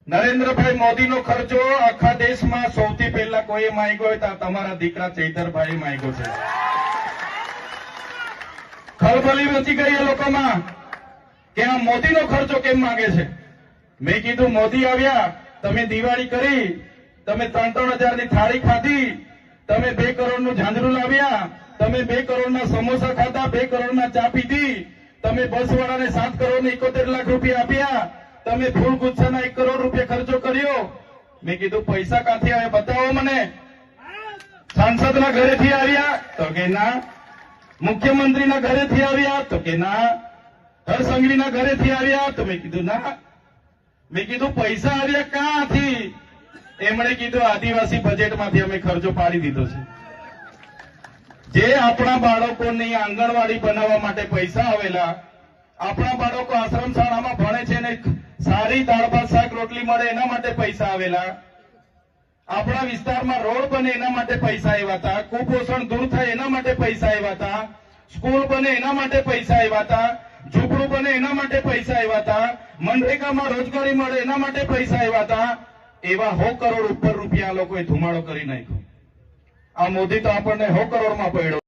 નરેન્દ્રભાઈ મોદીનો ખર્ચો આખા દેશમાં સૌથી પહેલા કોઈએ માંગ્યો હોય તો તમારા દીકરા ચૈતરભાઈ માંગ્યો છે। ખળભળી મચી ગઈ એ લોકોમાં કે આ મોદીનો ખર્ચો કેમ માંગે છે। મેં કીધું મોદી આવ્યા, તમે દિવાળી કરી, તમે 3-3 હજારની થાળી ખાધી, તમે 2 કરોડનું ઝાંઝરું લાવ્યા, તમે 2 કરોડના સમોસા ખાધા, 2 કરોડના ચા પીધી, તમે બસવાળાને 7 કરોડ ને 71 લાખ રૂપિયા આપ્યા, તમે ફૂલ ગુચ્છાના 1 કરોડ રૂપિયા ખર્ચો કર્યો। મેં કીધું પૈસા ક્યાંથી આવ્યા બતાવો મને। સાંસદના ઘરેથી આવ્યા તો કે ના, મુખ્યમંત્રીના ઘરેથી આવ્યા તો કે ના, હરસંઘવીના ઘરેથી આવ્યા તો મેં કીધું ના। મેં કીધું પૈસા આવ્યા ક્યાંથી? એમણે કીધું આદિવાસી બજેટમાંથી અમે ખર્ચો પાડી દીધો છે। જે આપણા બાળકોની આંગણવાડી બનાવવા માટે પૈસા આવેલા, આપણા બાળકો આશ્રમ શાળામાં ભણે છે ને સારી દાળ ભાત શાક રોટલી મળે એના માટે પૈસા આવેલા, આપણા વિસ્તારમાં રોડ બને એના માટે પૈસા આવ્યા હતા, કુપોષણ દૂર થાય એના માટે પૈસા આવ્યા હતા, સ્કૂલ બને એના માટે પૈસા આવ્યા હતા, ઝૂંપડું બને એના માટે પૈસા આવ્યા હતા, મનરેગામાં રોજગારી મળે એના માટે પૈસા આવ્યા હતા। એવા 100 કરોડ ઉપર રૂપિયા લોકોએ ધુમાડો કરી નાખ્યો। આ મોદી તો આપણને 100 કરોડમાં પડ્યો।